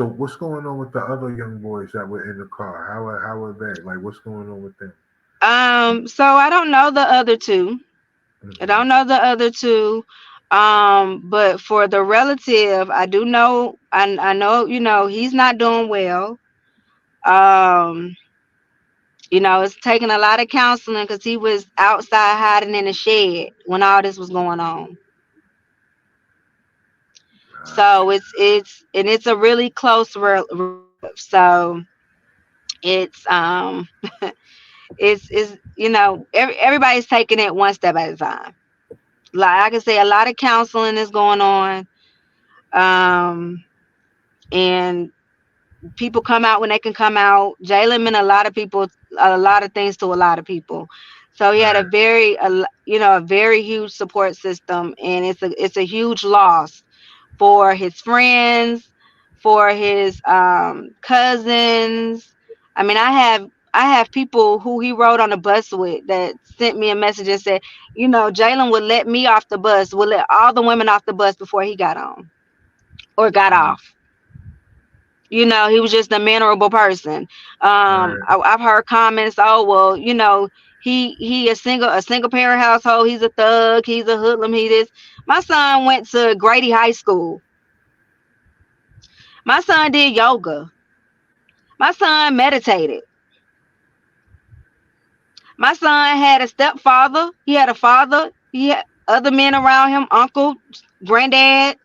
So what's going on with the other young boys that were in the car? How are they? Like, what's going on with them? So I don't know the other two. I Hmm. don't know the other two. But for the relative, I do know. I know, he's not doing well. Um, it's taking a lot of counseling because he was outside hiding in a shed when all this was going on. So Gotcha. it's a really close relative. So it's everybody's taking it one step at a time. Like I can say, a lot of counseling is going on. Um, and people come out when they can come out. Jalen meant a lot of things to a lot of people. So he had Right. a very huge support system, and it's a huge loss for his friends, for his cousins. I mean, I have people who he rode on the bus with that sent me a message and said, Jalen would let me off the bus, would let all the women off the bus before he got on or got Mm. off. He was just a mannerable person. Right. I've heard comments, oh well, he a single parent household, he's a thug, he's a hoodlum, he this. My son went to Grady High School. My son did yoga. My son meditated. My son had a stepfather. He had a father. He had other men around him, uncle, granddad.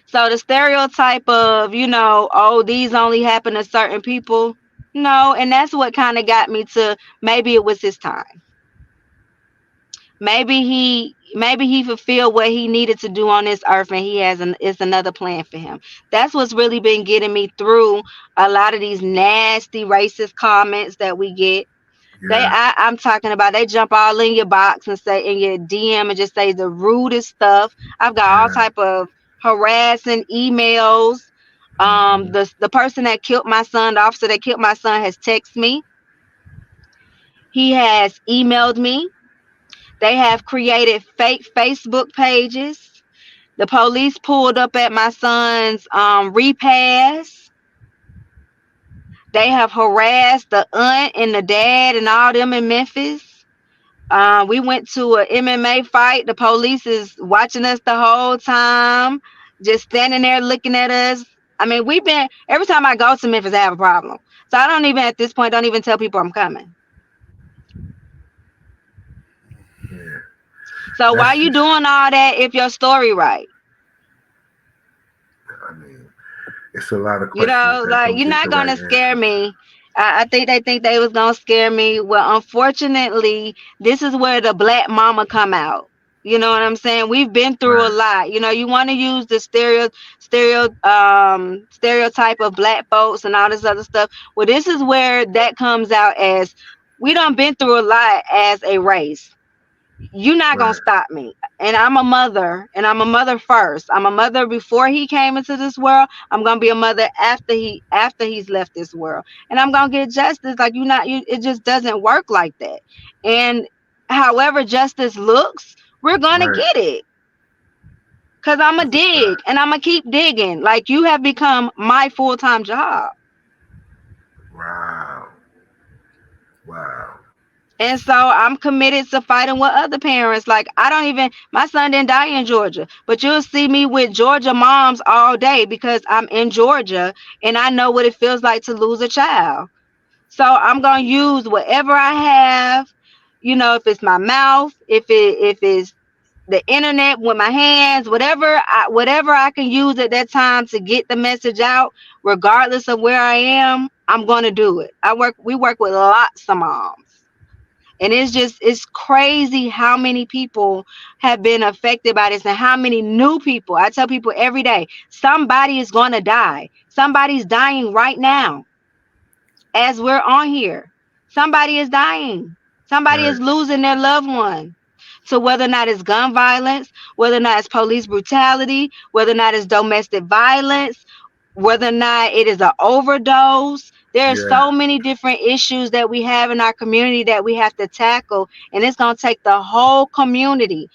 So the stereotype of, oh, these only happen to certain people. No, and that's what kind of got me to maybe it was his time. Maybe he fulfilled what he needed to do on this earth, and he has it's another plan for him. That's what's really been getting me through a lot of these nasty racist comments that we get. Yeah. I'm talking about, they jump all in your box and say in your DM and just say the rudest stuff. I've got all Yeah. type of harassing emails. Hmm. The person that killed my son, the officer that killed my son, has texted me. He has emailed me. They have created fake Facebook pages. The police pulled up at my son's repass. They have harassed the aunt and the dad and all them in Memphis. We went to a MMA fight. The police is watching us the whole time, just standing there looking at us. I mean, every time I go to Memphis, I have a problem. So I don't even, at this point, don't even tell people I'm coming. Yeah. So why That's you just. doing all that if your story right? I mean, it's a lot of questions that Like, don't you're get not the gonna right scare answers. me. I think they was gonna scare me. Well, unfortunately, this is where the black mama come out. You know what I'm saying? We've been through a Right. lot. You want to use the stereotype of black folks and all this other stuff. Well, this is where that comes out as we done been through a lot as a race. You're not gonna Right. stop me. And I'm a mother, and I'm a mother first. I'm a mother before he came into this world. I'm gonna be a mother after he's left this world. And I'm gonna get justice. Like, it just doesn't work like that. And however justice looks, we're gonna Right. get it. Cause I'm a That's a dig fact. and I'm gonna keep digging. Like, you have become my full-time job. Wow. Wow. And so I'm committed to fighting with other parents. Like, my son didn't die in Georgia, but you'll see me with Georgia moms all day because I'm in Georgia and I know what it feels like to lose a child. So I'm going to use whatever I have, if it's my mouth, if it's the internet with my hands, whatever I can use at that time to get the message out, regardless of where I am, I'm going to do it. We work with lots of moms. And it's crazy how many people have been affected by this and how many new people. I tell people every day, somebody is going to die. Somebody's dying right now as we're on here. Somebody is dying. Somebody Right. is losing their loved one. So whether or not it's gun violence, whether or not it's police brutality, whether or not it's domestic violence, whether or not it is an overdose. There are Yeah. so many different issues that we have in our community that we have to tackle, and it's going to take the whole community.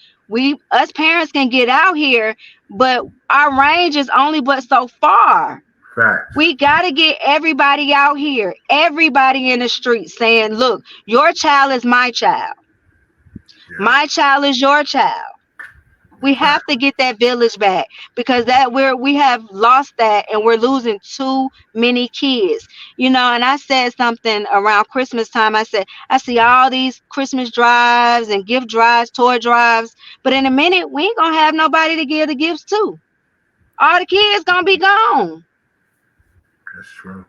Us parents can get out here, but our range is only but so far. Facts. We got to get everybody out here, everybody in the street saying, look, your child is my child. Yeah. My child is your child. We have Facts. to get that village back, because we have lost that, and we're losing too many kids. And I said something around Christmas time. I said, I see all these Christmas drives and gift drives, toy drives, but in a minute we ain't gonna have nobody to give the gifts to. All the kids gonna be gone. That's true.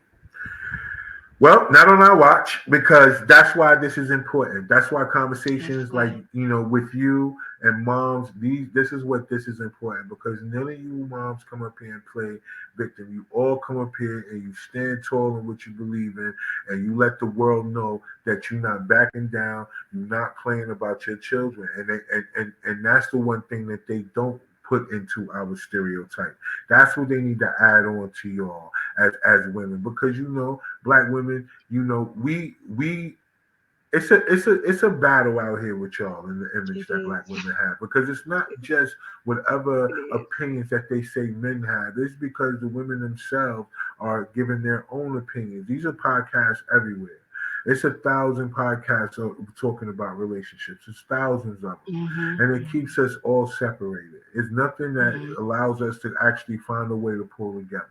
Well, not on our watch, because that's why this is important. That's why That's conversations like right. with you and moms, this is what this is important, because none of you moms come up here and play victim. You all come up here and you stand tall in what you believe in, and you let the world know that you're not backing down, you're not playing about your children, and that's the one thing that they don't put into our stereotype. That's what they need to add on to y'all as women, because black women, we it's a battle out here with y'all in the image It that is. black women have, because it's not just whatever It is. opinions that they say men have. It's because the women themselves are giving their own opinions. These are podcasts everywhere. It's 1,000 podcasts talking about relationships. It's thousands of them, Mhm. and it keeps us all separated. It's nothing that Mhm. allows us to actually find a way to pull together,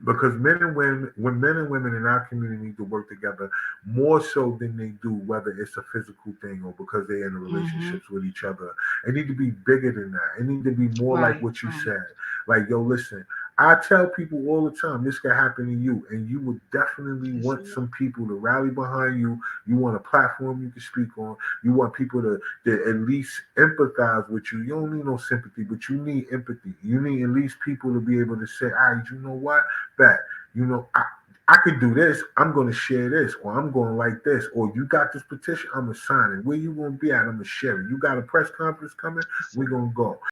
because men and women, when men and women in our community need to work together more so than they do, whether it's a physical thing or because they're in Mhm. relationships with each other. It need to be bigger than that. It need to be more like Right. what you Right. said. Like, yo, listen, I tell people all the time, this could happen to you, and you would definitely That's want it. some people to rally behind you. You want a platform you can speak on. You want people to at least empathize with you. You don't need no sympathy, but you need empathy. You need at least people to be able to say, all right, you know what? That I could do this. I'm going to share this, or I'm going to like this, or you got this petition. I'm gonna sign it. Where you going to be at? I'm gonna share it. You got a press conference coming? That's We're it. gonna go.